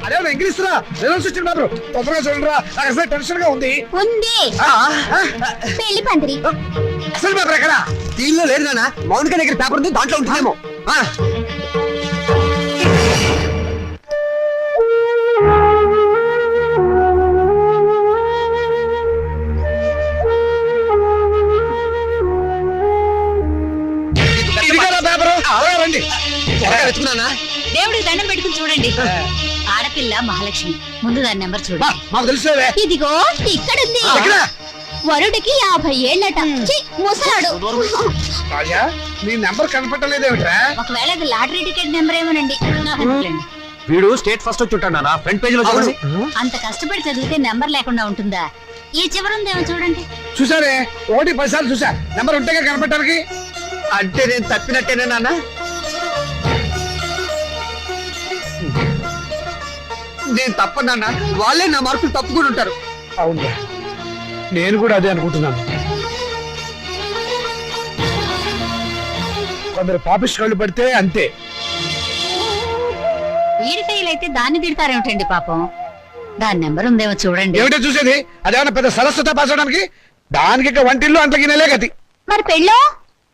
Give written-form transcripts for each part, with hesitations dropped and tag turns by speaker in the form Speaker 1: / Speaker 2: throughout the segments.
Speaker 1: అదే ఎంగిలిస్తున్నా రిజల్ట్స్ వచ్చింది మాత్రం తొందరగా చూడండి రా. నాకు అసలు టెన్షన్ గా ఉంది.
Speaker 2: పెళ్లి పందిరి
Speaker 1: అసలు పేపర్ ఎక్కడ?
Speaker 3: దీనిలో లేదు నాన్న, మౌనిక దగ్గర పేపర్ ఉంది, దాంట్లో ఉంటుందేమో.
Speaker 1: రండి
Speaker 3: ఎత్తుకున్నానా?
Speaker 2: దేవుడికి దండం పెట్టుకుని చూడండి. ఆడపిల్ల మహాలక్ష్మి, ముందు దాని నెంబర్ చూడండి.
Speaker 1: మాకు తెలుసులేవే.
Speaker 2: ఇదిగో ఇక్కడుంది. వరుడికి 50 ఏళ్ళట. ముసలాడు.
Speaker 1: రాజా నీ నెంబర్ కనపట్టలేదేమిట్రా?
Speaker 2: ఒకవేళ అది లాటరీ టికెట్ నెంబర్ ఏమోనండి.
Speaker 3: వీడు స్టేట్ ఫస్ట్ వచ్చి ఉంటాడా? ఫ్రంట్ పేజ్ లో చూడండి.
Speaker 2: అంత కష్టపడి చదివితే నెంబర్ లేకుండా ఉంటుందా? ఈ చివరుందేమో చూడండి.
Speaker 1: చూసారే, 1 10 సార్లు చూసా. నెంబర్ ఉంటేగా కనపడటానికి.
Speaker 3: అంటే నేను తప్పినట్టేనా నాన్న? నేను తప్పనన్నా, వాళ్ళే నా మార్కులు తప్పుకుని ఉంటారు.
Speaker 1: అవును, నేను కూడా అదే అనుకుంటున్నాను. కొందరు పాపిస్ట్ కళ్ళు పడితే అంతే.
Speaker 2: వీడి ఫెయిల్ అయితే దాన్ని తిడతారేమిటండి పాపం. దాని నెంబర్ ఉందేమో చూడండి.
Speaker 1: ఏమిటో చూసేది? అదేమన్నా పెద్ద సరస్వత పాసడానికి? దానికి ఇక వంటిల్లు అంతకినలే గతి.
Speaker 2: మరి పెళ్ళో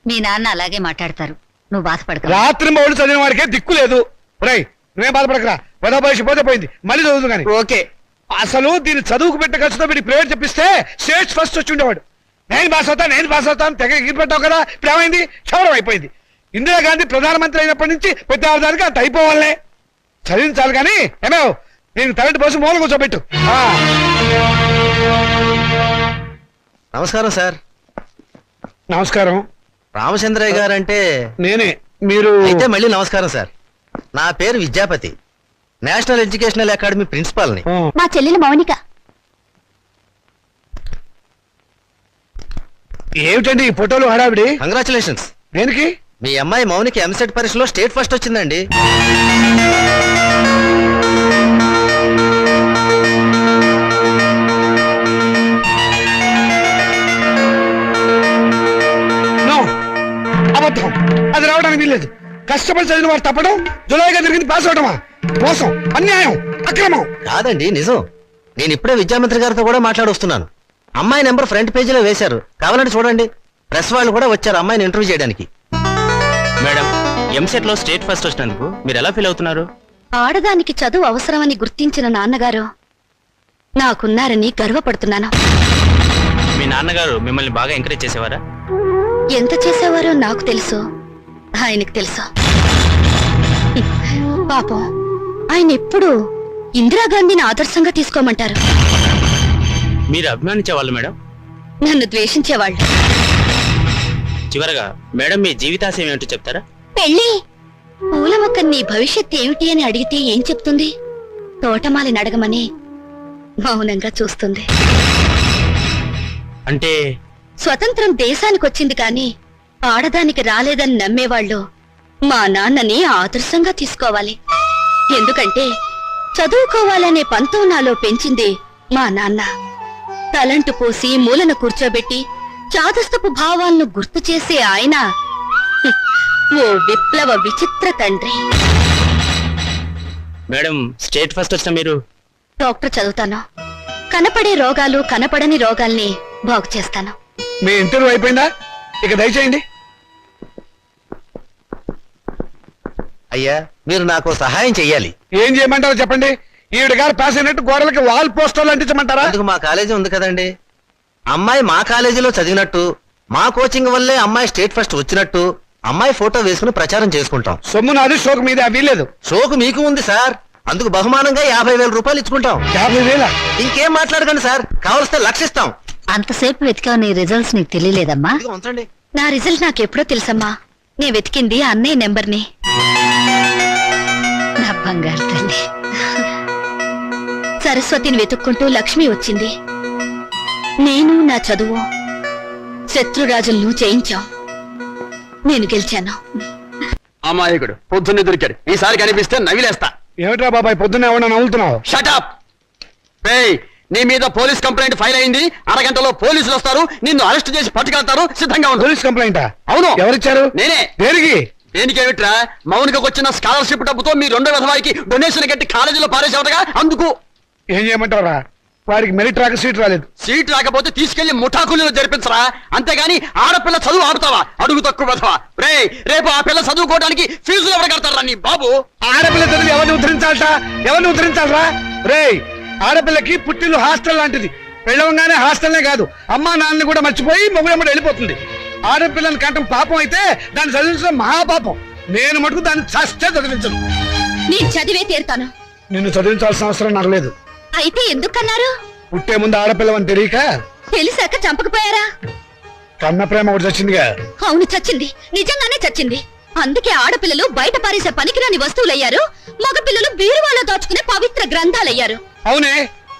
Speaker 2: మీ నాన్న అలాగే మాట్లాడతారు. నువ్వు బాధపడక.
Speaker 1: రాత్రి మౌడు చదివిన వాడికే దిక్కు లేదు. రై నువ్వేం బాధపడకరా. పదో వయసు పోతే పోయింది, మళ్ళీ చదువుతుంది కానీ.
Speaker 3: ఓకే.
Speaker 1: అసలు దీన్ని చదువుకు పెట్టే ఖర్చుతో వీడి ప్రైవేట్ చెప్పిస్తే స్టేట్ ఫస్ట్ వచ్చి ఉండేవాడు. నేను పాస్ అవుతాను తెగ ఎగిరిపెట్టావు కదా. ఇప్పుడు ఏమైంది? క్షవరం అయిపోయింది. ఇందిరాగాంధీ ప్రధానమంత్రి అయినప్పటి నుంచి ప్రతి ఆదానికి అంత అయిపోవాలే. చదివించాలి కానీ ఏమేవ్ నేను తలంటి పోసి మూల కూర్చోబెట్టు.
Speaker 3: నమస్కారం సార్.
Speaker 1: నమస్కారం.
Speaker 3: రామచంద్రయ్య గారు అంటే
Speaker 1: నేనే. మీరు
Speaker 3: అయితే మళ్ళీ నమస్కారం సార్. నా పేరు Vidyapati, national educational academy principal ని.
Speaker 2: మా చెల్లెలు మౌనిక.
Speaker 1: ఏమిటండి ఈ ఫోటోలు హడావిడి?
Speaker 3: కంగ్రాచులేషన్స్.
Speaker 1: దేనికి?
Speaker 3: మీ అమ్మాయి మౌనికి ఎంసెట్ పరీక్షలో స్టేట్ ఫస్ట్ వచ్చిందండి.
Speaker 1: అబద్ధం. అది రావడానికి వీల్లేదు. కష్టపడి చదివిన వాడు తప్పడం, జులైగా తిరిగింది పాస్ అవడమా? మోసం, అన్యాయం, అక్రమం.
Speaker 3: కాదండి, నిజం. నేను ఇప్పుడే విద్యామంత్రి గారితో కూడా మాట్లాడొస్తున్నాను. అమ్మాయి నెంబర్ ఫ్రంట్ పేజీలో వేశారు, కావాలంటే చూడండి. ప్రెస్ వాళ్ళు కూడా వచ్చారు అమ్మాయిని ఇంటర్వ్యూ చేయడానికి.
Speaker 4: మేడం, ఎంసెట్ లో స్టేట్ ఫస్ట్ వచ్చినందుకు మీరు ఎలా ఫీల్ అవుతున్నారు?
Speaker 2: ఆడదానికి చదువు అవసరమని గుర్తించిన నాన్నగారు నాకున్నారని గర్వపడుతున్నాను.
Speaker 4: మీ నాన్నగారు మిమ్మల్ని బాగా ఎంకరేజ్ చేసేవారా?
Speaker 2: ఎంత చేసేవారో నాకు తెలుసు, ఆయనకు తెలుసు. పాపం ఆయన ఎప్పుడు ఇందిరాగాంధీని ఆదర్శంగా తీసుకోమంటారు.
Speaker 4: మీరు అభిమానించేవాళ్ళు మేడం?
Speaker 2: నన్ను ద్వేషించేవాళ్ళు.
Speaker 4: చివరగా మేడం మీ జీవితాశయం ఏమిటో చెప్తారా?
Speaker 2: పెళ్ళి. పూల మొక్క నీ భవిష్యత్ ఏమిటి అని అడిగితే ఏం చెప్తుంది? తోటమాలిని అడగమని మౌనంగా చూస్తుంది.
Speaker 4: అంటే
Speaker 2: స్వతంత్రం దేశానికి వచ్చింది కానీ ఆడదానికి రాలేదని నమ్మేవాళ్ళు మా నాన్నని ఆదర్శంగా తీసుకోవాలి. ఎందుకంటే చదువుకోవాలనే పంతం నాలో పెంచింది మా నాన్న. తలంటు పోసి మూలన కూర్చోబెట్టి చాదస్తపు భావాలను గుర్తు చేసే ఆయన ఓ విప్లవ విచిత్ర తండ్రి.
Speaker 4: మేడం, స్టేట్ ఫస్ట్ వచ్చిన మీరు?
Speaker 2: డాక్టర్ చదువుతాను. కనపడే రోగాలు కనపడని రోగాల్ని బాగు చేస్తాను.
Speaker 1: మీ ఇంటర్వ్యూ అయిపోయిందా? ఇక దయచేయండి.
Speaker 3: అయ్యా, మీరు నాకు సహాయం చెయ్యాలి.
Speaker 1: ఏం చేయమంటారో చెప్పండి. ఈవిడ గారు పాస్ అయినట్టు గోడలకి వాల్ పోస్టర్లు అంటించమంటారా?
Speaker 3: అందుకు మా కాలేజీ ఉంది కదండి. అమ్మాయి మా కాలేజీలో చదివినట్టు, మా కోచింగ్ వల్లే అమ్మాయి స్టేట్ ఫస్ట్ వచ్చినట్టు అమ్మాయి ఫోటో వేసుకుని ప్రచారం చేసుకుంటాం.
Speaker 1: సొమ్ము నాది, షోకు మీద వీలేదు.
Speaker 3: షోకు మీకు ఉంది సార్, అందుకు బహుమానంగా 50,000 రూపాయలు ఇచ్చుకుంటాం.
Speaker 1: 50,000?
Speaker 3: ఇంకేం మాట్లాడకండి సార్, కావలిస్తే 1,00,000 ఇస్తాం.
Speaker 2: అంతసేపు వెతికావు, నీ రిజల్ట్స్ నీకు తెలియలేదమ్మా?
Speaker 3: ఇదిగో ఉంచండి.
Speaker 2: నా రిజల్ట్ నాకెప్పుడో తెలుసమ్మా. నే వెతికింది అన్నయ్య నెంబర్ని. నా బంగారు తల్లి. సరస్వతిని వెతుక్కుంటూ లక్ష్మి వచ్చింది. నేను నా చదువు శత్రురాజులను జయించాం. నేను గెలిచాను.
Speaker 5: అమాయకుడు పొద్దున్నే దొరికాడు. ఈసారి కనిపిస్తే నవిలేస్తా.
Speaker 1: ఏమిట్రా బాబాయ్ పొద్దున్నే ఏమన్నా నవ్వుతున్నావు?
Speaker 5: షటప్. నీ మీద పోలీస్ కంప్లైంట్ ఫైల్ అయింది. అరగంటలో పోలీసులు వస్తారు, నిన్ను అరెస్ట్ చేసి పట్టుకెళ్తారు. సిద్ధంగా ఉండు.
Speaker 1: పోలీస్ కంప్లైంటా?
Speaker 5: అవును.
Speaker 1: ఎవరిచ్చారు?
Speaker 5: నేనే.
Speaker 1: దేనికి?
Speaker 5: దేనికేమిట్రా, మౌనికకు వచ్చిన స్కాలర్షిప్ డబ్బుతో మీ రెండో విధవాయికి డొనేషన్ కట్టి కాలేజీలో పారేసేవటగా. అందుకు
Speaker 1: ఏం చేయమంటావురా? వాడికి మెరిట్ రాక సీట్ రాలేదు.
Speaker 5: సీట్ రాకపోతే తీసుకెళ్లి ముఠాకుల్లో జరిపించరా, అంతేగాని ఆడపిల్ల చదువు ఆపుతావా? అడుగు తక్కువ విధవా. రేపు ఆ పిల్ల చదువుకోవడానికి ఫీజులు ఎవరు కడతారా నీ బాబు?
Speaker 1: ఆడపిల్ల చదివి ఎవరిని ఉద్ధరించాలట? ఎవరిని ఉద్ధరించాలరా? రేయ్, ఆడపిల్లకి పుట్టిల్లు హాస్టల్ లాంటిది. వెళ్ళవంగానే హాస్టల్నే కాదు, అమ్మా నాన్నని కూడా మర్చిపోయి మొగుడమ్మడి వెళ్ళిపోతుంది. ఆడపిల్లని కంటం పాపం అయితే దాన్ని చదివించడం మహాపాపం. నేను మటుకు దాన్ని చస్తే చదివించను.
Speaker 2: నేను చదివే తీరుతాను.
Speaker 1: నిన్ను చదివించాల్సిన అవసరం నాకు లేదు.
Speaker 2: అయితే ఎందుకన్నారు?
Speaker 1: పుట్టే ముందు ఆడపిల్లవని తెలియక
Speaker 2: తెలిసాక చంపకపోయారా?
Speaker 1: కన్న ప్రేమ ఒకటి చచ్చిందిగా.
Speaker 2: అవును, చచ్చింది. నిజంగానే చచ్చింది. అందుకే ఆడపిల్లలు బయట పారేసే పనికిరాని వస్తువులయ్యారు, మగపిల్లలు బీరువాలో దాచుకునే పవిత్ర గ్రంథాలయ్యారు.
Speaker 1: అవునే,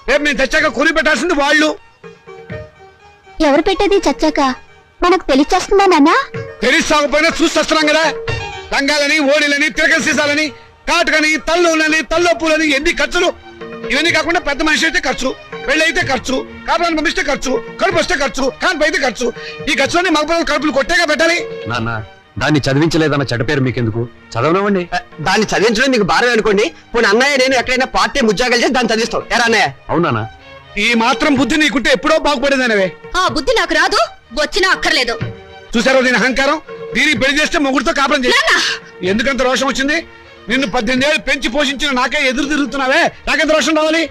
Speaker 1: రేపు నేను చచ్చాక కొరి పెట్టాల్సింది వాళ్ళు.
Speaker 2: ఎవరు పెట్టేది చచ్చాక? మనకు తెలిచేస్తుందా నాన్నా?
Speaker 1: తెలిసి సాగపోయినా చూస్తున్నాం కదా. రంగాలని, ఓడిలని, తిరగ సీసాలని, కాటుకని, తల్లులని, తల్లొప్పులని, ఎన్ని ఖర్చులు. ఇవన్నీ కాకుండా పెద్ద మనిషి అయితే ఖర్చు, పెళ్లి అయితే ఖర్చు, కాపురాన్ని పంపిస్తే ఖర్చు, కడుపు వస్తే ఖర్చు, కాన్పు అయితే ఖర్చు. ఈ ఖర్చులన్నీ మగపిల్లలు కడుపులు కొట్టేగా పెట్టాలి.
Speaker 5: నాన్న, దాన్ని చదివించలేదన్న చెడ్డ పేరు మీకెందుకు? చదవనివ్వండి.
Speaker 3: దాన్ని చదివించడం మీకు భారం అనుకోండి. పోనీ అన్నయ్య నేను ఎక్కడైనా పార్ట్ టైం ఉద్యోగాలు చేసి దాన్ని చదివిస్తాం. ఎరా అన్నయ్య?
Speaker 5: అవునా?
Speaker 1: ఈ మాత్రం బుద్ధి నీకుంటే ఎప్పుడో బాగుపడేదనేవే.
Speaker 2: ఆ బుద్ధి నాకు రాదు, వచ్చినా అక్కర్లేదు.
Speaker 1: చూసారో దీని అహంకారం? దీనికి పెళ్లి చేస్తే మొగుడితో కాపురం చేసి
Speaker 2: నాన్నా!
Speaker 1: ఎందుకంత రోషం వచ్చింది? నిన్ను 18 ఏళ్ళు పెంచి పోషించిన నాకే ఎదురు తిరుగుతున్నావే, నాకెంత రోషం రావాలి?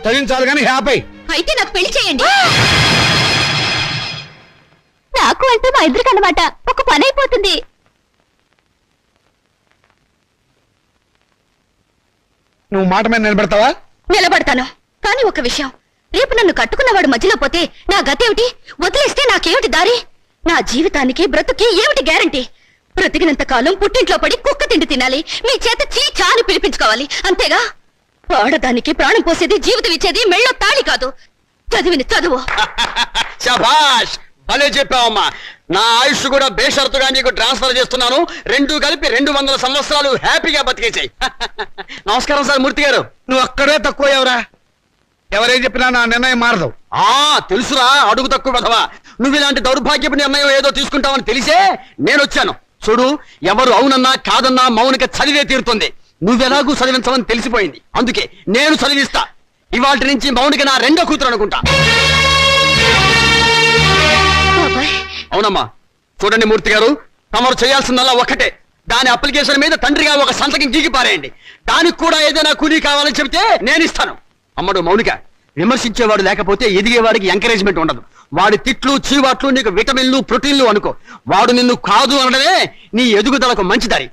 Speaker 1: చదివించాలి కానీ హ్యాపీ.
Speaker 2: అయితే నాకు పెళ్లి చేయండి. నాకు అంటే మా ఇద్దరికి అన్నమాట ఒక పని అయిపోతుంది.
Speaker 1: నువ్వు మాట మీద నిలబెడతావా?
Speaker 2: నిలబడతాను. కానీ ఒక విషయం, రేపు నన్ను కట్టుకున్నవాడు మధ్యలో పోతే నా గతేమిటి? వదిలేస్తే నాకేమిటి దారి? నా జీవితానికి బ్రతుకి ఏమిటి గ్యారంటీ? బ్రతికినంత కాలం పుట్టింట్లో పడి కుక్క తిండి తినాలి, మీ చేత చాలు పిలిపించుకోవాలి, అంతేగా? ఆడదానికి ప్రాణం పోసేది, జీవితం ఇచ్చేది మెళ్ళో తాళి కాదు, చదివిని చదువు.
Speaker 5: శభాష్, భలే చెప్పావమ్మా. నా ఆయుష్ కూడా బేషరతుగా నీకు ట్రాన్స్ఫర్ చేస్తున్నాను. రెండు కలిపి 200 సంవత్సరాలు హ్యాపీగా బతికేసాయి. నమస్కారం సార్ మూర్తి గారు.
Speaker 1: నువ్వు అక్కడే తక్కువ ఎవరా? ఎవరేం చెప్పినా నా నిర్ణయం మారదు.
Speaker 5: తెలుసురా, అడుగు తక్కువ కదవా. నువ్వు ఇలాంటి దౌర్భాగ్యపు నిర్ణయం ఏదో తీసుకుంటావని తెలిసే నేను వచ్చాను. చూడు, ఎవరు అవునన్నా కాదన్నా మౌనిక చదివే తీరుతుంది. నువ్వెలాగూ చదివించవని తెలిసిపోయింది, అందుకే నేను చదివిస్తా. ఇవాటి నుంచి మౌనిక నా రెండో కూతురు అనుకుంటా. అవునమ్మా. చూడండి మూర్తి గారు, తమరు చేయాల్సిందల్లా ఒక్కటే. దాని అప్లికేషన్ మీద తండ్రిగా ఒక సంతకం గీకి పారేయండి. దానికి కూడా ఏదైనా కూలీ కావాలని చెబితే నేను ఇస్తాను. అమ్మడు మౌనిక, విమర్శించేవాడు లేకపోతే ఎదిగేవాడికి ఎంకరేజ్మెంట్ ఉండదు. వాడి తిట్లు చీవాట్లు నీకు విటమిన్లు ప్రోటీన్లు అనుకో. వాడు నిన్ను కాదు అనడమే నీ ఎదుగుదలకు మంచి దారి.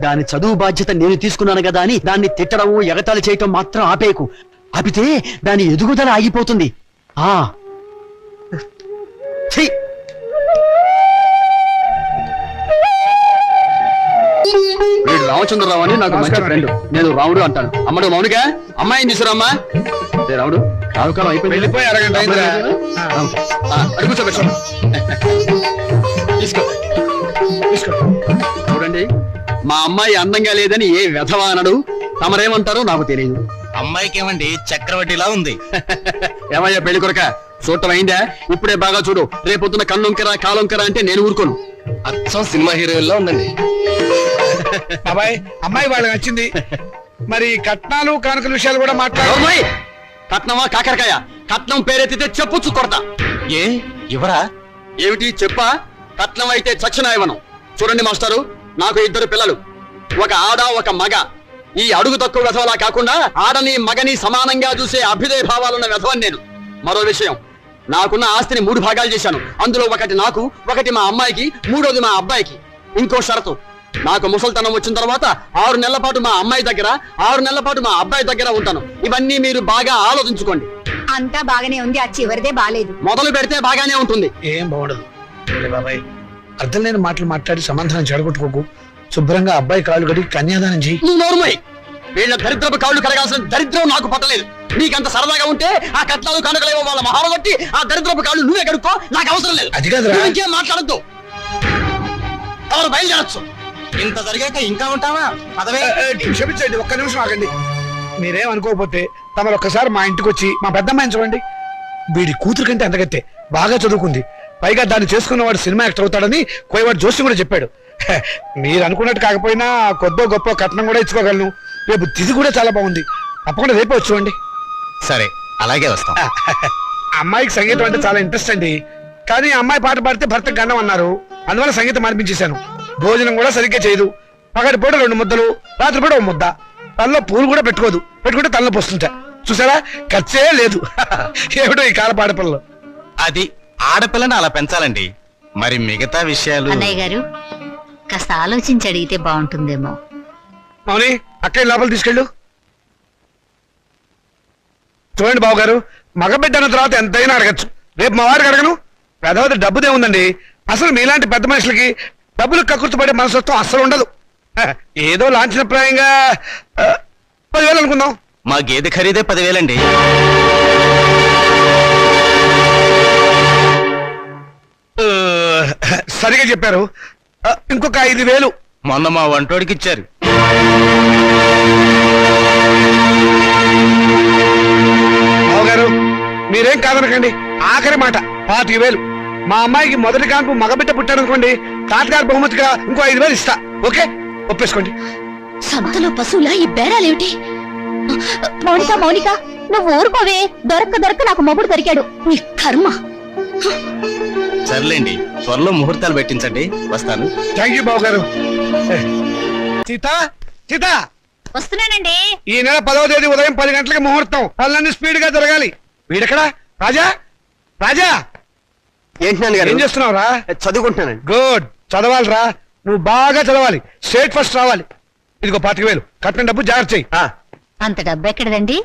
Speaker 5: దాని చదువు బాధ్యత నేను తీసుకున్నాను కదా అని దాన్ని తిట్టడం ఎగతాళి చేయటం మాత్రం ఆపేయకు. ఆపితే దాని ఎదుగుదల ఆగిపోతుంది. వీడు రామచంద్రరావు అని నాకు మంచి ఫ్రెండ్. నేను రాముడు అంటాను. అమ్మడు మౌనిక, అమ్మాయిని తీసుకురామ్మా. రాముడు, రావుకాలం అయిపోయింది.
Speaker 1: వెళ్ళిపోయి అరగంట అయిందిరా.
Speaker 5: అడుగు తీసుకో
Speaker 1: తీసుకో.
Speaker 5: చూడండి, మా అమ్మాయి అందంగా లేదని ఏ వెధవా అనడు. తమరేమంటారో నాకు తెలియదు.
Speaker 4: అమ్మాయికి ఏమండి చక్రవడ్డీలా ఉంది.
Speaker 5: ఏమయ్యా పెళ్లి కొరక, చూడటం అయిందా? ఇప్పుడే బాగా చూడు. రేపొద్దున కన్నొంకరా కాలొంకరా అంటే నేను ఊరుకోను.
Speaker 4: అచ్చం సినిమా హీరోయిన్లా ఉందండి.
Speaker 1: బాబాయ్, అమ్మాయి వాళ్ళకి నచ్చింది. మరి కట్నాలు కానుకల విషయాలు కూడా మాట్లాడు.
Speaker 5: నోర్మోయ్! కట్నమా కాకరకాయ? కట్నం పేరెత్తితే చెప్పుచ్చు కొడతా.
Speaker 4: ఏ ఇవరా?
Speaker 5: ఏమిటి చెప్పా? కట్నం అయితే చచ్చిన ఇవ్వను. చూడండి మాస్టారు, నాకు 2 పిల్లలు, ఒక ఆడ ఒక మగ. ఈ అడుగు తక్కువ వెధవలా కాకుండా ఆడని మగని సమానంగా చూసే అభ్యుదయ భావాలున్న వెధవని నేను. మరో విషయం, నాకున్న ఆస్తిని 3 భాగాలు చేశాను. అందులో ఒకటి నాకు, ఒకటి మా అమ్మాయికి, 3వది మా అబ్బాయికి. ఇంకో షరతు, నాకు ముసల్తనం వచ్చిన తర్వాత 6 నెలల పాటు మా అమ్మాయి దగ్గర, 6 నెలల పాటు మా అబ్బాయి దగ్గర ఉంటాను. ఇవన్నీ మీరు బాగా ఆలోచించుకోండి.
Speaker 2: అంతా బాగానే ఉంది, ఆ చివరిదే బాలేదు.
Speaker 5: మొదలు పెడితే బాగానే ఉంటుంది.
Speaker 1: ఏం బాగుండదు బాబాయ్. అర్థం లేని మాటలు మాట్లాడి సమాధానం చెడగొట్టుకోకు. శుభ్రంగా అబ్బాయి కాళ్ళు కడిగి కన్యాదానం చెయ్యి.
Speaker 5: నువ్వు నోరుమోయ్. వీళ్ళ దరిద్రపు కాళ్ళు కడగాల్సిన దరిద్రం నాకు పట్టలేదు. నీకంత సరదాగా ఉంటే ఆ కట్నాలు కనుకలేవో వాళ్ళ మహాలు కొట్టి ఆ దరిద్రపు కాళ్ళు నువ్వే కడుక్కో, నాకు అవసరం లేదు.
Speaker 1: అది కాదురా.
Speaker 5: ఇంకేం మాట్లాడద్దు. ఎవరు బయలుదేరచ్చు.
Speaker 3: ఇంత జరిగాక ఇంకా ఉంటావా పదవే
Speaker 1: క్షమించండి, ఒక్క నిమిషం ఆగండి. మీరేం అనుకోకపోతే తమరు ఒక్కసారి మా ఇంటికి వచ్చి మా పెద్దమ్మాయిని చూడండి. వీడి కూతురు కంటే అంతగత్తే, బాగా చదువుకుంది. పైగా దాన్ని చేసుకున్నవాడు సినిమా యాక్టర్ అవుతాడని కోయవాడు జోషి కూడా చెప్పాడు. మీరు అనుకున్నట్టు కాకపోయినా కొద్దో గొప్ప కట్నం కూడా ఇచ్చుకోగలను. రేపు తిథి కూడా చాలా బాగుంది. తప్పకుండా రేపే వచ్చి చూడండి.
Speaker 3: సరే అలాగే వస్తాం.
Speaker 1: అమ్మాయికి సంగీతం అంటే చాలా ఇంట్రెస్ట్ అండి. కానీ అమ్మాయి పాట పాడితే భర్తకు గండం అన్నారు. అందువల్ల సంగీతం అనిపించేశాను. భోజనం కూడా సరిగ్గా చేయదు. పగటిపూట 2 ముద్దలు, రాత్రిపూట 1 ముద్ద. తనలో పూలు కూడా పెట్టుకోదు. పెట్టుకుంటే తనలో పోస్తుంటా. చూసారా, ఖర్చే లేదు. ఏమిటో ఈ కాల పాడపిల్లలు.
Speaker 3: అది ఆడపిల్లని అలా పెంచాలండి. మరి మిగతా విషయాలు
Speaker 6: అన్నయ్య గారు కాస్త ఆలోచించి అడిగితే బాగుంటుందేమో.
Speaker 1: అవుని అక్కయ్య లోపల తీసుకెళ్ళు. చూడండి బాబు గారు, మగబిడ్డ అన్న తర్వాత ఎంతైనా అడగచ్చు. రేపు మా వారికి అడగను. పెద్దవది డబ్బుదే ఉందండి. అసలు మీలాంటి పెద్ద మనుషులకి డబ్బులు కక్కుర్తిపడే మనసత్వం అస్సలు ఉండదు. ఏదో లాంఛనప్రాయంగా 10,000 అనుకుందాం.
Speaker 3: మా గేదె ఖరీదే 10,000
Speaker 1: సరిగా చెప్పారు. ఇంకొక 5,000.
Speaker 3: మొన్న మా వంటోడికి ఇచ్చారు.
Speaker 1: బావగారు మీరేం కాదనకండి. ఆఖరి మాట 25,000. మా అమ్మాయికి మొదటి కాన్పు మగబిడ్డ పుట్టారనుకోండి, తాతగారు బహుమతిగా ఇంకో 5,000 ఇస్తా. ఓకే, ఒప్పేసుకోండి.
Speaker 2: సంతలో పశువులా ఈ బేరాలేమిటి? మౌనిక మౌనిక, నువ్వు ఊరుకోవే. దొరక్క నాకు మొగుడు దొరికాడు. నీ కర్మ.
Speaker 3: సర్లేండి, త్వరలో ముహూర్తాలు పెట్టించండి. వస్తాను.
Speaker 1: థ్యాంక్ యూ బావగారు. సీత సీత,
Speaker 2: వస్తున్నానండి.
Speaker 1: ఈ నెల 10వ తేదీ ఉదయం 10 గంటలకు ముహూర్తం. పనులన్నీ స్పీడ్ గా జరగాలి. వీడెక్కడా? రాజా రాజా,
Speaker 5: ఏంటి
Speaker 1: ఏం చేస్తున్నావురా?
Speaker 5: చదువుకుంటున్నానండి.
Speaker 1: గుడ్, చదవాలిరా. నువ్వు బాగా చదవాలి. స్టేట్ ఫస్ట్ రావాలి. ఇదిగో 25,000 కట్టిన డబ్బు జాగ్రత్త చెయ్యి.
Speaker 6: అంత డబ్బు ఎక్కడదండి?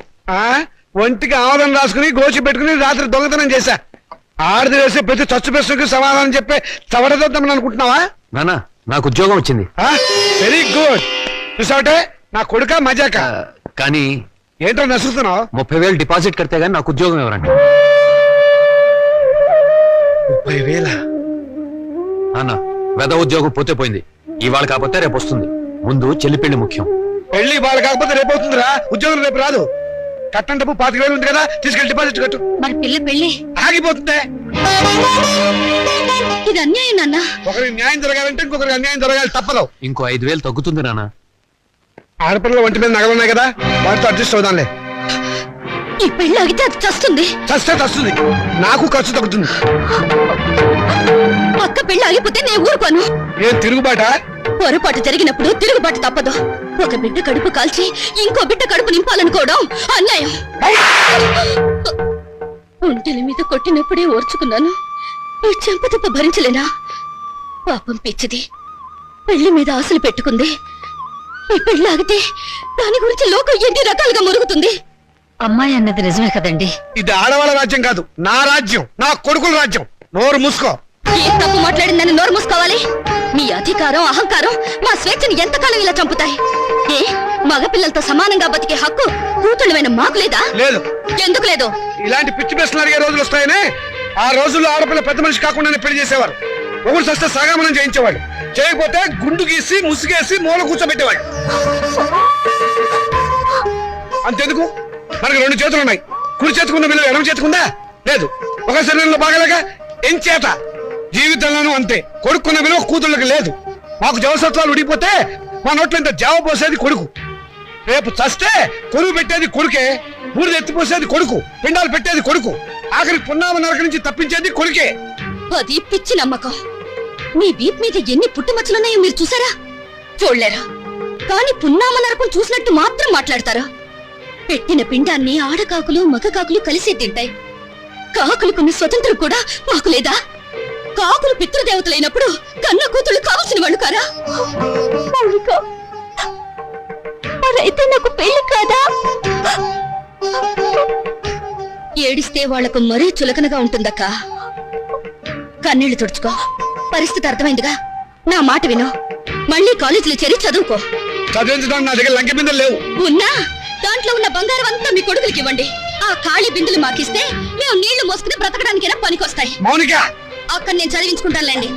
Speaker 1: ఒంటికి ఆమదం రాసుకుని గోచి పెట్టుకుని రాత్రి దొంగతనం చేశా. ఆడది వేసే ప్రతి చచ్చు ప్రశ్నకి సమాధానం చెప్పే చవడదొద్దామని అనుకుంటున్నావా?
Speaker 5: నానా, నాకు ఉద్యోగం వచ్చింది.
Speaker 1: Very good. చూసావటే, నా కొడుక మజాక.
Speaker 5: కానీ
Speaker 1: ఏంటో నసుకుతున్నావు?
Speaker 5: 30,000 డిపాజిట్ కడితే గానీ నాకు ఉద్యోగం ఎవరండి?
Speaker 1: 30,000?
Speaker 5: నాన్న, వెద ఉద్యోగం పోతే పోయింది. ఇవాళ కాకపోతే రేపు వస్తుంది. ముందు చెల్లి పెళ్లి ముఖ్యం.
Speaker 1: పెళ్లి వాళ్ళు కాకపోతే రేపు అవుతుందిరా. ఉద్యోగం రేపు రాదు. కట్టం డబ్బు 25,000 ఉంది కదా, తీసుకెళ్లి డిపాజిట్ కట్టు.
Speaker 2: మరి పెళ్లి
Speaker 1: ఆగిపోతుందే.
Speaker 2: ఇది అన్యాయం నాన్న.
Speaker 1: ఒకరికి న్యాయం జరగాలంటే ఇంకొకరికి అన్యాయం జరగాలి. తప్పదు.
Speaker 5: ఇంకో 5,000 తగ్గుతుంది నాన్న.
Speaker 1: ఆడపిల్లల ఒంటి మీద నగలున్నాయి కదా, వాటితో అడ్జస్ట్ అవుదాంలే.
Speaker 2: ఈ పెళ్లి ఆగితే అది చస్తుంది.
Speaker 1: చస్తే చస్తుంది. నాకు ఖర్చు తగ్గుతుంది.
Speaker 2: అక్క పెళ్లి ఆగిపోతే నేను ఊరుకోను.
Speaker 1: ఏం తిరుగుబాట?
Speaker 2: పొరపాటు జరిగినప్పుడు తిరుగుబాటు తప్పదు. ఒక బిడ్డ కడుపు కాల్చి ఇంకో బిడ్డ కడుపు నింపాలనుకోవడం అన్యాయం. ఒంటెల మీద కొట్టినప్పుడే ఓర్చుకున్నాను. ఈ చెంపదెబ్బ భరించలేనా? పాపం పిచ్చిది. పెళ్లి మీద ఆశలు పెట్టుకుంది. ఈ పెళ్లి ఆగితే దాని గురించి లోకం ఎన్ని రకాలుగా మురుగుతుంది.
Speaker 6: అమ్మాయి అన్నది నిజమే కదండి.
Speaker 1: ఇది ఆడవాళ్ళ రాజ్యం కాదు, నా రాజ్యం, నా కొడుకుల రాజ్యం. నోరు మూసుకో.
Speaker 2: ఏ తప్పు మాట్లాడిందని నోరు మూసుకోవాలి? మీ అధికారం అహంకారం మా స్వేచ్ఛని ఎంతకాలం ఇలా చంపుతాయి? ఏ మగపిల్లలతో సమానంగా బతికే హక్కు కూతుళ్ళమైన మాకు లేదా?
Speaker 1: లేదు.
Speaker 2: ఎందుకు లేదు?
Speaker 1: ఇలాంటి పిచ్చి ప్రశ్నలు అడిగే రోజులు వస్తాయనే ఆ రోజుల్లో ఆడపిల్ల పెద్ద మనిషి కాకుండానే పెళ్లి చేసేవారు. ఒకరు సస్తే సగామనం చేయించేవాడు. చేయకపోతే గుండు గీసి ముసుగేసి మూల కూర్చోబెట్టేవాడు. అంతెందుకు, మనకి 2 చేతులు ఉన్నాయి. కుడి చేతుకున్న విలువ ఎడమ చేతుకుందా? లేదు. ఒక శరీరంలో బాగలేక ఎంచేత జీవితంలోనూ అంతే. కొడుకున్న విలువ కూతుళ్ళకి లేదు. మాకు జవసత్వాలు ఉడిపోతే మా నోట్లో ఇంత జావ పోసేది కొడుకు. రేపు చస్తే కొరువు పెట్టేది కొడుకే. బూడిద ఎత్తిపోసేది కొడుకు. పిండాలు పెట్టేది కొడుకు. ఆఖరికి పున్నామ నరక నుంచి తప్పించేది కొడుకే.
Speaker 2: అది పిచ్చి నమ్మకం. మీ వీప్ మీద ఎన్ని పుట్టుమచ్చలున్నాయో మీరు చూసారా? చూడలేరా? కానీ పున్నామ నరకం చూసినట్టు మాత్రం మాట్లాడతారా? పెట్టిన పిండాన్ని ఆడకాకులు మగకాకులు కలిసే తింటాయి. కాకులకున్న స్వతంత్రం కూడా మాకు లేదా? కాకులు పితృదేవతలైనప్పుడు కన్న కూతుళ్ళు కావలసిన వాళ్ళు కారా? అయితే నాకు పెళ్లి కాదా? ఏడిస్తే వాళ్లకు మరీ చులకనగా ఉంటుందక్క. కన్నీళ్లు తుడుచుకో. పరిస్థితి అర్థమైందిగా. నా మాట విను. మళ్ళీ కాలేజీలో చేరి చదువుకో.
Speaker 1: చదివించడానికి నా దగ్గర లంకె బిందెలు లేవు.
Speaker 2: ఉన్నా దాంట్లో ఉన్న బంగారం అంతా మీ కొడుకులకి ఇవ్వండి. ఆ ఖాళీ బిందులు మాకిస్తే మేము నీళ్లు మోసుకుని బ్రతకడానికైనా పనికొస్తాయి.
Speaker 1: మౌనిక,
Speaker 2: అక్కడ నేను చదివించుకుంటానులేండి.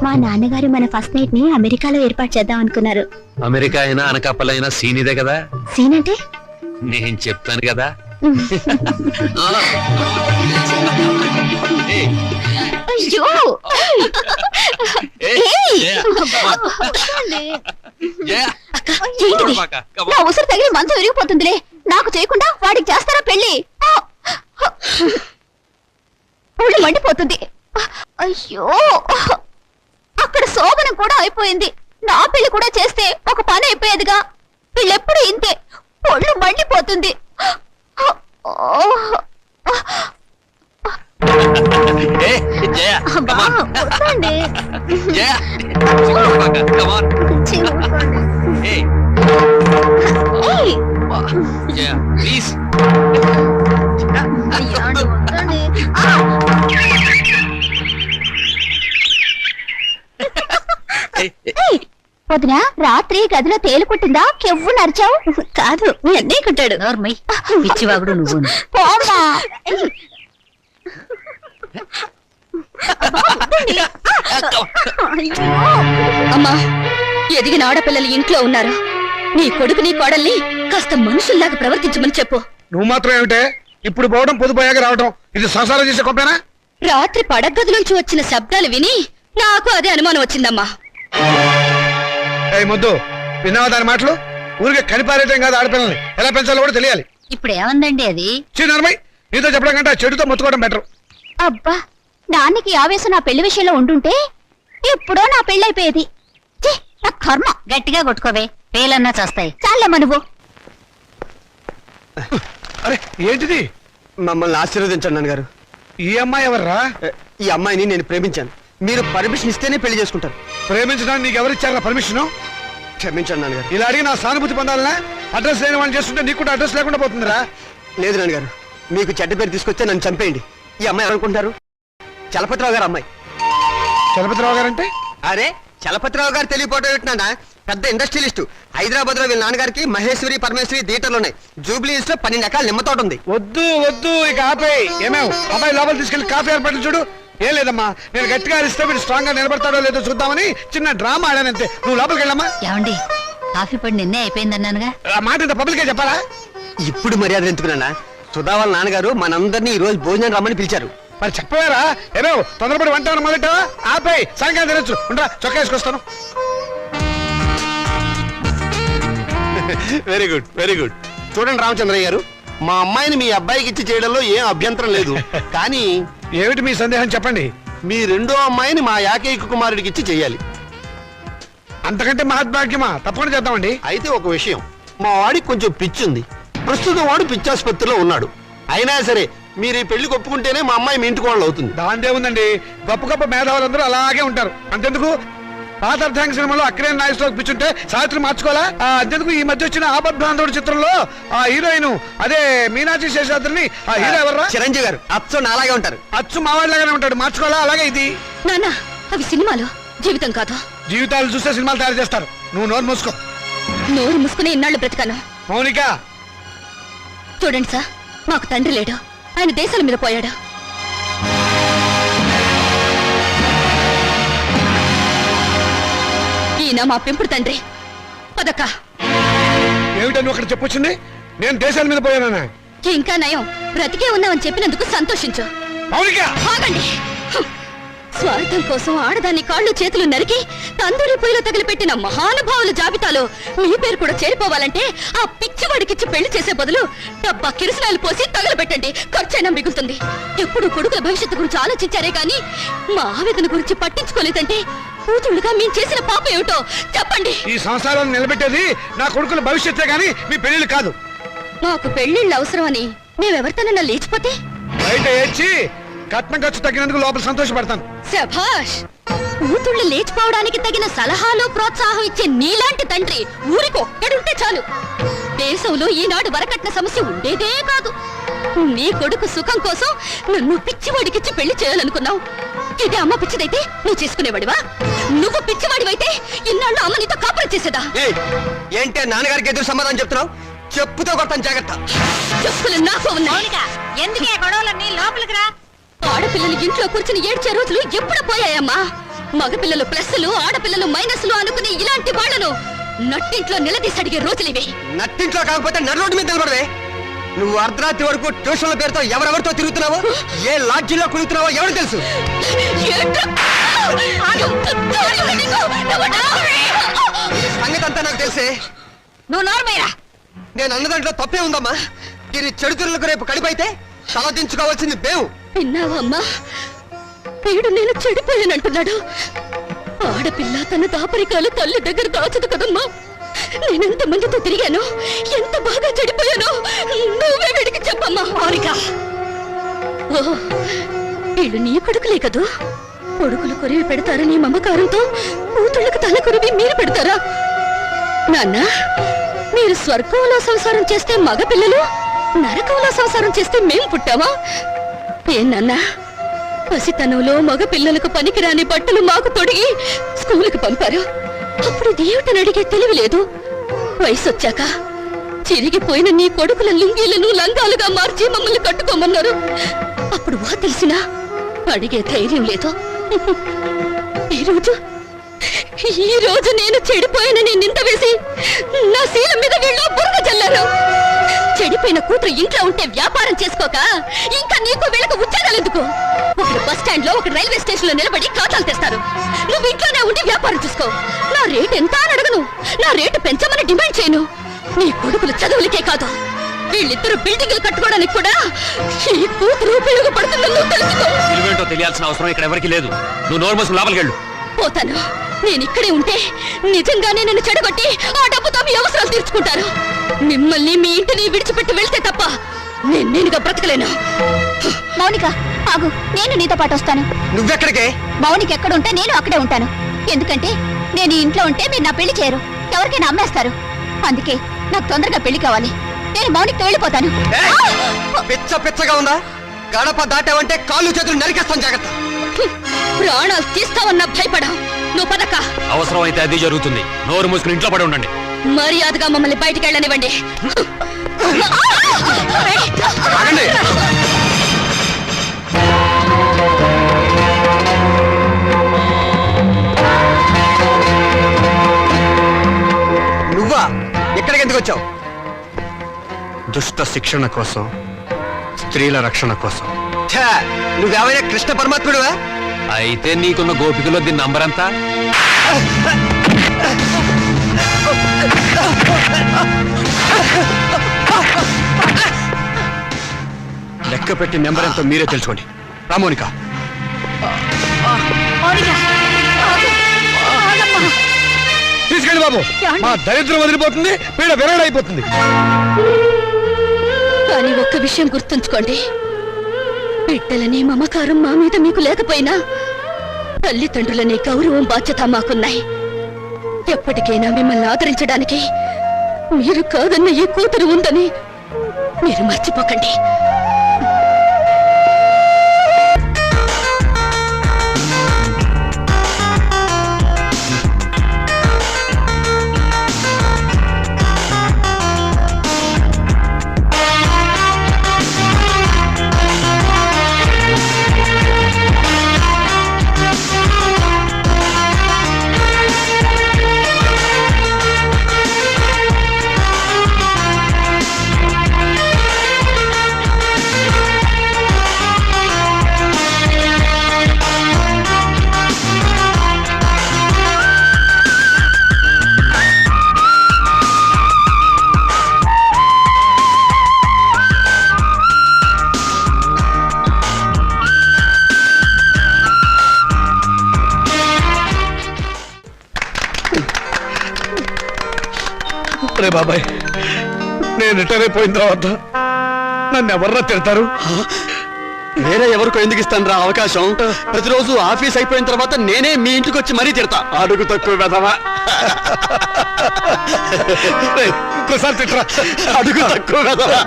Speaker 2: మా నాన్నగారు మన ఫస్ట్ నైట్ ని అమెరికాలో ఏర్పాటు చేద్దాం అనుకున్నారు.
Speaker 7: అమెరికా అయినా అనకాపల్లైనా సీనిదే కదా,
Speaker 2: సీన్ అంటే
Speaker 7: నేను చెప్తాను కదా.
Speaker 2: అయ్యో ఏంటిది? నా ఉసురు తగిలి మంచం విరిగిపోతుందిలే. నాకు చేయకుండా వాడికి చేస్తారా పెళ్లి? ఒళ్ళు మండిపోతుంది. అయ్యో అక్కడ శోభనం కూడా అయిపోయింది. నా పెళ్లి కూడా చేస్తే ఒక పని అయిపోయేదిగా. వీళ్ళెప్పుడు ఇంతే, ఒళ్ళు మండిపోతుంది. అబ్బా, వద్దండి. ఏయ్,
Speaker 7: ప్లీజ్
Speaker 2: అయ్యో, వద్దండి. ఏయ్, వదినా రాత్రి గదిలో తేలు కుట్టిందా? కెవ్వు నరిచావు? కాదు, మీ అన్నయ్య కుట్టాడు.
Speaker 6: నోర్మయ్ పిచ్చివాగుడు నువ్వు.
Speaker 2: పోమ్మా. అమ్మా, ఎదిగిన ఆడపిల్లలు ఇంట్లో ఉన్నారు. నీ కొడుకు నీ కోడల్ని కాస్త మనుషుల్లాగా ప్రవర్తించమని చెప్పు.
Speaker 1: నువ్వు మాత్రం ఏమిటే ఇప్పుడు పోవడం పొదుపోయాక రావడం, ఇది సంసారం చేసే గొప్పేనా?
Speaker 2: రాత్రి పడగది నుంచి వచ్చిన శబ్దాలు విని నాకు అదే అనుమానం వచ్చిందమ్మా.
Speaker 1: మొద్దు విన్నావా దాని మాటలు? ఊరికే కనిపారేయటం కాదు, ఆడపిల్లల్ని ఎలా పెంచాలో కూడా తెలియాలి.
Speaker 6: ఇప్పుడు ఏమందండి అది?
Speaker 1: చిన్నమ్మాయి నీతో చెప్పడం కంటే ఆ చెడుతో మొత్తుకోవడం బెటర్.
Speaker 2: అబ్బా, నాన్నకి ఆవేశం నా పెళ్లి విషయంలో ఉండుంటే ఎప్పుడో నా పెళ్ళైపోయేది. ఛీ, నా కర్మ.
Speaker 6: గట్టిగా కొట్టుకోవే, పేలన్నా చేస్తాయి.
Speaker 2: చాలమ్మా నువ్వు.
Speaker 1: అరే ఏంటిది?
Speaker 5: మమ్మల్ని ఆశీర్వదించండి నాన్నగారు.
Speaker 1: ఈ అమ్మాయి ఎవర్రా?
Speaker 5: ఈ అమ్మాయిని నేను ప్రేమించాను. మీరు పర్మిషన్ ఇస్తేనే పెళ్లి చేసుకుంటారు.
Speaker 1: ప్రేమించడానికి నీకు ఎవరిచ్చారా పర్మిషన్?
Speaker 5: క్షమించండి నాన్నగారు.
Speaker 1: ఇలా అడిగి నా సానుభూతి పొందాలనా? అడ్రస్ లేని వాళ్ళు చేస్తుంటే నీకు కూడా అడ్రస్ లేకుండా పోతుందిరా.
Speaker 5: లేదు నాన్నగారు, మీకు చెడ్డ పేరు తీసుకొస్తే నన్ను చంపేయండి. ఈ అమ్మాయి ఎవరనుకుంటారు? చలపతిరావు గారు అమ్మాయి.
Speaker 1: చలపతిరావు గారంటే?
Speaker 5: అరే చలపతిరావు గారు తెలియపోవటం ఏంటన్నా, పెద్ద ఇండస్ట్రియలిస్టు. హైదరాబాద్ లో వీళ్ళ నాన్నగారికి మహేశ్వరి పరమేశ్వరి థియేటర్లు ఉన్నాయి. జూబ్లీ హిల్స్ లో 12 ఎకరాల నిమ్మ తోట ఉంది.
Speaker 1: వద్దు వద్దు, ఇక ఆపేయ్. ఏమేవ్ అబ్బాయి లోపల తీసుకెళ్లి కాఫీ ఏర్పాట్లు చూడు. ఏం లేదమ్మా, నేను గట్టిగా అరిస్తే మీరు స్ట్రాంగ్ గా నిలబడతాడో లేదో చూద్దామని చిన్న డ్రామా ఆడానంతే. నువ్వు లోపలికి వెళ్ళమ్మా.
Speaker 6: ఏమండి, కాఫీ పొడి నిన్నే అయిపోయిందన్నానుగా.
Speaker 1: ఆ మాట ఇంత పబ్లికే చెప్పాలా?
Speaker 5: ఇప్పుడు మర్యాద ఎందుకున్నా? సుధా వాళ్ళ నాన్నగారు మనందరినీ ఈ రోజు భోజనం రమ్మని పిలిచారు.
Speaker 1: మరి చెప్పవేరా? ఏమేవ్ తొందరపడి వంట మొదలెట్టావా? ఆపేయ్, సాయంకాలం తినొచ్చు. ఉండరా, చొక్కా వేసుకొస్తాను.
Speaker 8: Very good, very good. చూడండి రామచంద్రయ్య గారు, మా అమ్మాయిని మీ అబ్బాయికి ఇచ్చి చేయడంలో ఏం అభ్యంతరం లేదు. కానీ
Speaker 1: ఏమిటి మీ సందేహం చెప్పండి.
Speaker 8: మీ రెండో అమ్మాయిని మా ఏకైక కుమారుడికి ఇచ్చి చెయ్యాలి.
Speaker 1: అంతకంటే మహద్భాగ్యమా? తప్పకుండా చేద్దామండి.
Speaker 8: అయితే ఒక విషయం, మా వాడికి కొంచెం పిచ్చుంది. ప్రస్తుతం వాడు పిచ్చాసుపత్రిలో ఉన్నాడు. అయినా సరే మీరు ఈ పెళ్లికి ఒప్పుకుంటేనే మా అమ్మాయి మీ ఇంటికి వాళ్ళు అవుతుంది.
Speaker 1: దాందే ఉందండి, గొప్ప గొప్ప మేధావులందరూ అలాగే ఉంటారు. అంతెందుకు పాత అర్థాంగ సినిమాలో అక్కినే నాగేశ్వరరావు పిచ్చుంటే సావిత్రి మార్చుకోవాలా? అంతెందుకు ఈ మధ్య వచ్చిన ఆపద్బాంధవుడు చిత్రంలో ఆ హీరోయిన్ అదే మీనాక్షి శేషాద్రిని ఆ హీరో ఎవర్రా?
Speaker 5: చిరంజీవి గారు అచ్చో నాలాగే ఉంటారు.
Speaker 1: అచ్చు మావాడిలాగానే ఉంటాడు, మార్చుకోవాలా? అలాగే ఇది
Speaker 2: నాన్న, అవి సినిమాలు, జీవితం కాదు.
Speaker 1: జీవితాలు చూస్తే సినిమాలు తయారు చేస్తారు. నువ్వు నోరు మూసుకో.
Speaker 2: నోరు మూసుకుని ఇన్నాళ్ళు బ్రతికాను.
Speaker 1: మౌనిక,
Speaker 2: చూడండి సార్, మాకు తండ్రి లేడు. ఆయన దేశాల మీద పోయాడు. ఈయన మా పెంపుడు తండ్రి. పదక్క.
Speaker 1: ఏమిటో నువ్వు అక్కడ చెప్పొచ్చింది? నేను దేశాల మీద పోయానా?
Speaker 2: ఇంకా నయం, బ్రతికే ఉన్నామని చెప్పినందుకు సంతోషించు.
Speaker 1: మౌనిక,
Speaker 2: ఆగండి. హ్మ్. స్వార్థం కోసం ఆడదాన్ని కాళ్ళు చేతులు నరికి తందూరి పొయ్యిలో తగిలిపెట్టిన మహానుభావుల జాబితాలో మీ పేరు కూడా చేరిపోవాలంటే ఆ పిచ్చివాడికిచ్చి పెళ్లి చేసే బదులు డబ్బా కిరసనాలు పోసి తగలబెట్టండి. ఖర్చైనా మిగులుతుంది. ఎప్పుడు కొడుకుల భవిష్యత్తు గురించి ఆలోచించారే గాని మా ఆవేదన గురించి పట్టించుకోలేదంటే కూతుళ్ళుగా మేము చేసిన పాప ఏమిటో చెప్పండి.
Speaker 1: ఈ సంసారాన్ని నిలబెట్టేది నా కొడుకుల భవిష్యత్తే గాని మీ పెళ్లిళ్ళు కాదు.
Speaker 2: మాకు పెళ్లిళ్ళు అవసరమని మేమెవరితోనన్నా లేచిపోతే
Speaker 1: బయట ఏడ్చి కట్నం ఖర్చు తగ్గినందుకు లోపల సంతోషపడతాను.
Speaker 2: శభాష్. కూతుళ్ళు లేచిపోవడానికి తగిన సలహాలు ప్రోత్సాహం ఇచ్చే నీలాంటి తండ్రి ఊరికి ఒక్కడుంటే చాలు. దేశంలో ఈనాడు వరకట్న సమస్య ఉండేదే కాదు. నీ కొడుకు సుఖం కోసం నన్ను పిచ్చివాడికిచ్చి పెళ్లి చేయాలనుకున్నావు. ఇదే అమ్మ పిచ్చిదైతే నువ్వు చేసుకునేవాడివా? నువ్వు పిచ్చివాడివైతే ఇన్నాళ్ళు అమ్మ నీతో కాపురం చేసేదా?
Speaker 5: ఏంటే నాన్నగారికి ఎదురు సమాధానం చెప్తున్నావు? చెప్పుతో కొడతాను, జాగ్రత్త.
Speaker 2: చెప్పులు నాకు ఉన్నాయి.
Speaker 6: ఎందుకే గొడవలన్నీ? లోపలికి రా.
Speaker 2: ఆడపిల్లలు ఇంట్లో కూర్చుని ఏడ్చే రోజులు ఎప్పుడు పోయాయమ్మా? మగపిల్లలు ప్లస్సులు ఆడపిల్లలు మైనస్లు అనుకునే ఇలాంటి వాళ్ళను నట్టింట్లో నిలదీసి అడిగే రోజులివి.
Speaker 3: నట్టింట్లో కాకపోతే నడు రోడ్డు మీద నిలబడవే. నువ్వు అర్ధరాత్రి వరకు ట్యూషన్ల పేరుతో ఎవరెవరితో తిరుగుతున్నావో, ఏ లాడ్జీలో కుడుతున్నావో ఎవరు తెలుసు. సంగతి అంతా నాకు తెలిసే.
Speaker 2: నువ్వు నోర్మయ్యరా.
Speaker 3: నేను అన్న దాంట్లో తప్పే ఉందమ్మా. దీని చెడుతురులకు రేపు కడిపైతే తలదించుకోవాల్సింది మేము.
Speaker 2: విన్నావా అమ్మా? వీడు నేను చెడిపోయానంటున్నాడు. ఆడపిల్ల తన దాపరికాలు తల్లి దగ్గర దాచదు కదమ్మా. నేనెంత మందితో తిరిగాను, ఎంత బాగా చెడిపోయానో నువ్వే వీడికి చెప్పమ్మా. మౌనిక, ఓ వీళ్ళు నీ కొడుకులే కదూ. కొడుకులు కొరివి పెడతారని మమకారంతో కూతుళ్ళకు తల కొరివి మీరు పెడతారా? నాన్న, మీరు స్వర్గంలో సంసారం చేస్తే మగ పిల్లలు, నరకంలో సంసారం చేస్తే మేం పుట్టావా? ఏనన్నా, పసితనంలో మగ పిల్లలకు పనికిరాని బట్టలు మాకు తొడిగి స్కూలుకి పంపారు. అప్పుడు దేవుటని అడిగే తెలివి లేదు. వయసు వచ్చాక చిరిగిపోయిన నీ కొడుకుల లుంగీలను లంగాలుగా మార్చి మమ్మల్ని కట్టుకోమన్నారు. అప్పుడు వా తెలిసినా అడిగే ధైర్యం లేదు. ఈ రోజు నేను చెడిపోయినని నింద వేసి నా శీల మీద వీళ్ళు బురద చల్లారు. చెడిపోయిన కూతురు ఇంట్లో ఉంటే వ్యాపారం చేసుకోక ఇంకా నీకు వీళ్ళకు ఉద్యోగాలు ఎందుకు? ఒకడు బస్ స్టాండ్ లో, ఒక రైల్వే స్టేషన్ లో నిలబడి ఖాతాలు తెస్తారు. నువ్వు ఇంట్లోనే ఉండి వ్యాపారం చూసుకో. నా రేటు ఎంత అని అడగను, నా రేటు పెంచమని డిమాండ్ చేయను. నీ కొడుకులు చదువులకే కాదు, వీళ్ళిద్దరు బిల్డింగ్లు కట్టుకోవడానికి కూడా ఈ కూతురు ఉపయోగపడుతుందని నువ్వు తెలుసుకో.
Speaker 7: విలువేంటో తెలియాల్సిన అవసరం ఇక్కడ ఎవరికి లేదు. నువ్వు నోరు మూసుకుని లోపలికి వెళ్ళు.
Speaker 2: పోతాను. నేను ఇక్కడే ఉంటే నిజంగానే నన్ను చెడగొట్టి ఆ డబ్బుతో మీ అవసరాలు తీర్చుకుంటారు. మిమ్మల్ని మీ ఇంటిని విడిచిపెట్టి వెళ్తే తప్ప నేనుగా బ్రతకలేను. మౌనిక ఆగు, నేను నీతో పాటు వస్తాను.
Speaker 3: నువ్వెక్కడికే?
Speaker 2: మౌనిక ఎక్కడుంటే నేను అక్కడే ఉంటాను. ఎందుకంటే నేను ఈ ఇంట్లో ఉంటే మీరు నా పెళ్లి చేయరు, ఎవరికైనా అమ్మేస్తారు. అందుకే నాకు తొందరగా పెళ్లి కావాలి. నేను మౌనికతో వెళ్ళిపోతాను.
Speaker 3: పిచ్చ పిచ్చగా ఉందా? గడప దాటావంటే కాళ్ళు చేతులు నరికేస్తాను, జాగ్రత్త.
Speaker 2: ప్రాణాలు తీస్తావన్నా భయపడా. నువ్వు పదక.
Speaker 7: అవసరం అయితే అది జరుగుతుంది. నోరు మూసుకుని ఇంట్లో పడి ఉండండి.
Speaker 2: మర్యాదగా మమ్మల్ని బయటికి వెళ్ళనివ్వండి.
Speaker 3: ఆగండి. నువ్వా? ఎక్కడికి ఎందుకు వచ్చావు?
Speaker 8: దుష్ట శిక్షణ కోసం, స్త్రీల రక్షణ కోసం.
Speaker 3: ఛా, నువ్వేమైనా కృష్ణ పరమాత్ముడువా?
Speaker 7: అయితే నీకున్న గోపికలో దీని నంబర్ ఎంత?
Speaker 8: లెక్క పెట్టి నెంబర్ ఎంతో మీరే తెలుసుకోండి. రామోనిక,
Speaker 1: తీసుకెళ్ళి బాబు. మా దరిద్రం వదిలిపోతుంది, పీడ విరగడైపోతుంది.
Speaker 2: కానీ ఒక్క విషయం గుర్తుంచుకోండి, బిడ్డలనే మమకారం మా మీద మీకు లేకపోయినా తల్లిదండ్రులనే గౌరవం బాధ్యత మాకున్నాయి. ఎప్పటికైనా మిమ్మల్ని ఆదరించడానికి మీరు కాదన్న ఈ కూతురు ఉందని మీరు మర్చిపోకండి.
Speaker 1: రే బాబాయ్, నేను రిటైర్ అయిపోయిన తర్వాత నన్ను ఎవర్రా తిడతారు?
Speaker 5: వేరే ఎవరికో ఎందుకు ఇస్తాను రా అవకాశం? ప్రతిరోజు ఆఫీస్ అయిపోయిన తర్వాత నేనే మీ ఇంటికి వచ్చి మరీ తిడతా. అడుగు తక్కువ వెధవా.
Speaker 1: ఇంకోసారి తిట్టరా.
Speaker 5: అడుగు తక్కువ వెధవా.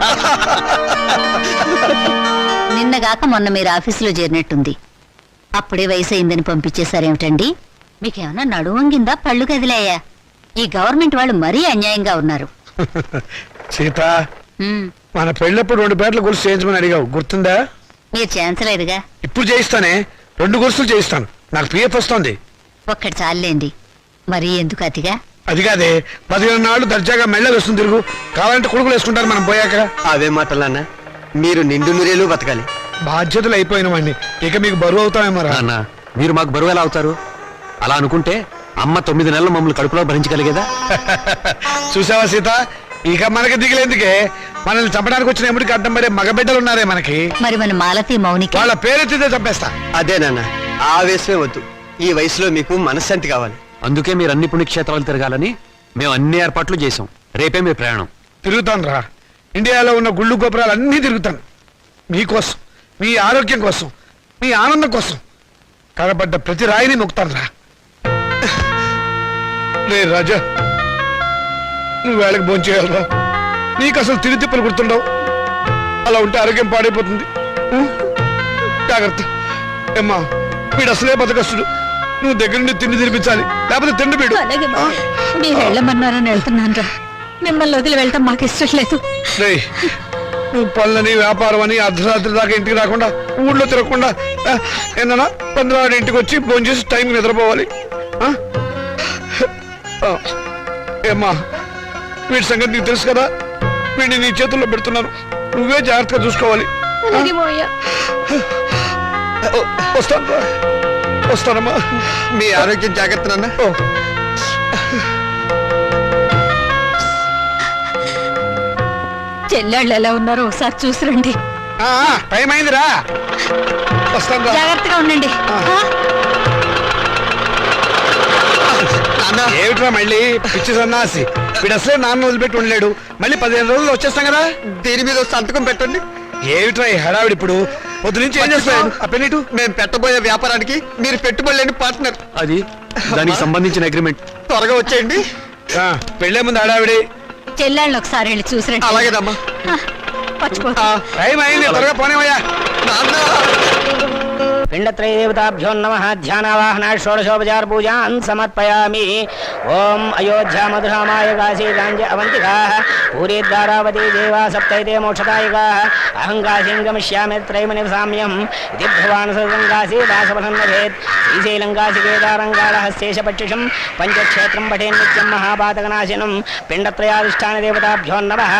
Speaker 6: నిన్నగాక మొన్న మీరు ఆఫీసులో చేరినట్టుంది. అప్పుడే వయసు అయిందని పంపించేశారేమిటండి? మీకేమన్నా నడుము వంగిందా, పళ్ళు కదిలాయా? ఈ గవర్నమెంట్ వాళ్ళు మరీ అన్యాయంగా ఉన్నారు.
Speaker 1: సీత,
Speaker 6: ఉమ్,
Speaker 1: మన పెళ్ళప్పుడు 2 పేర్ల గొలుసు చేయించమని అడిగావు, గుర్తుందా?
Speaker 6: మీరు చేయించలేదుగా.
Speaker 1: ఇప్పుడు చేయిస్తానే, 2 గొలుసులు చేయిస్తాను. నాకు పిఎఫ్ వస్తుంది.
Speaker 6: ఒక్కటి చాలండి మరి ఎందుకు అతిగా
Speaker 1: అది కాదే 15 నాళ్ళు దర్జాగా మెళ్ళలు వస్తుంది తిరుగు, కావాలంటే కొడుకులు వేసుకుంటారు మనం పోయాక.
Speaker 8: అవే మాటలన్నా, మీరు నిండు నూరేళ్ళు బతకాలి.
Speaker 1: బాధ్యతలు అయిపోయిన వాడిని ఇక మీకు బరువు అవుతామేమో రా.
Speaker 7: నాన్న మీరు మాకు బరువు ఎలా అవుతారు? అలా అనుకుంటే అమ్మ 9 నెలలు మమ్మల్ని కడుపులో భరించగలిగేదా?
Speaker 1: చూసావా సీత, ఇక మనకి దిగులేందుకే, మనల్ని చంపడానికి వచ్చిన ఎముడికి అడ్డం పడే మగబిడ్డలు ఉన్నారే మనకి,
Speaker 6: మరి మన మాలతి మౌనిక
Speaker 1: వాళ్ళ పేరెత్తితే చంపేస్తా.
Speaker 8: అదే నాన్న, ఆ ఆవేశమే వద్దు. ఈ వయసులో మీకు మనశ్శాంతి కావాలి.
Speaker 7: అందుకే మీరు అన్ని పుణ్యక్షేత్రాలు తిరగాలని మేము అన్ని ఏర్పాట్లు చేసాం. రేపే మీ ప్రయాణం.
Speaker 1: తిరుగుతాను రా, ఇండియాలో ఉన్న గుళ్ళు గోపురాలు అన్నీ తిరుగుతాను. మీకోసం, మీ ఆరోగ్యం కోసం, మీ ఆనందం కోసం కనబడ్డ ప్రతి రాయిని మొక్కుతాను రా. రే రాజా, నువ్వు వేళకి భోంచేయాలరా. నీకు అసలు తిరిగి తిప్పలు గుర్తుండవు. అలా ఉంటే ఆరోగ్యం పాడైపోతుంది. జాగ్రత్త. ఏమ్మా, వీడు అసలే బతకస్తుడు. నువ్వు దగ్గర నుండి తిండి తినిపించాలి, లేకపోతే తిండి వీడు.
Speaker 6: మీరు వెళ్ళమన్నారని వెళ్తున్నాను రా. మిమ్మల్ని వదిలి వెళ్ళటం మాకు ఇష్టం లేదు.
Speaker 1: రేయ్, నువ్వు పనులని వ్యాపారం అని అర్ధరాత్రి దాకా ఇంటికి రాకుండా ఊళ్ళో తిరగకుండా ఏందన్నా 15 ఇంటికి వచ్చి ఫోన్ చేసి టైంకి నిద్రపోవాలి. ఏమ్మా, వీడి సంగతి నీకు తెలుసు కదా. వీడిని నీ చేతుల్లో పెడుతున్నాను, నువ్వే జాగ్రత్తగా చూసుకోవాలి. వస్తాను, వస్తానమ్మా.
Speaker 8: మీ ఆరోగ్యం జాగ్రత్త నాన్న.
Speaker 6: చెల్లెళ్ళు ఎలా ఉన్నారో ఒకసారి చూసిరండి.
Speaker 1: టైం అయిందిరా, వస్తాను రా.
Speaker 6: జాగ్రత్తగా ఉండండి.
Speaker 1: ఏమిట్రా మళ్ళీ పిచ్చి సన్నాసి, వీడు అసలే నాన్న వదిలిపెట్టి ఉండలేడు. మళ్ళీ 15 రోజులు వచ్చేస్తాం కదా.
Speaker 8: దీని మీద సంతకం పెట్టండి.
Speaker 1: ఏమిట్రా ఈ హడావిడి ఇప్పుడు? పొద్దు నుంచి ఏం చేస్తాను ఆ పెన్నిటు?
Speaker 8: మేము పెట్టబోయే వ్యాపారానికి మీరు పెట్టుబడి లేని పార్ట్నర్.
Speaker 7: అది దానికి సంబంధించిన అగ్రిమెంట్.
Speaker 8: త్వరగా వచ్చేయండి.
Speaker 1: పెళ్ళే ముందు హడావిడి.
Speaker 6: చెల్లెళ్ళని ఒకసారి వెళ్ళి చూసిరండి.
Speaker 8: అలాగేదమ్మా.
Speaker 6: పచ్చిపో.
Speaker 1: టైం అయింది, త్వరగా పోనేవయ్యా.
Speaker 3: పిండత్రయదేవతాభ్యో నమః. ధ్యానావాహన షోడశోపచార పూజాన్ సమర్పయామి. ఓం అయోధ్యా మధురామాయ కాశీ గాంజ అవంతికాః పూరీద్వారావతి దేవా సప్తైతే మోక్షదాయకాః. అహం కాశీం గమిష్యామి త్రైమని సామ్యం ఇది భగవాన్ సర్వం కాశీ దాసవసన్నభేత్. శ్రీశైలం కాశీ కేదారం కాళహస్తేశ పక్షిషం పంచక్షేత్రం పఠే నిత్యం మహాపాతకనాశనం. పిండత్రయాధిష్టాన దేవతాభ్యో నమః.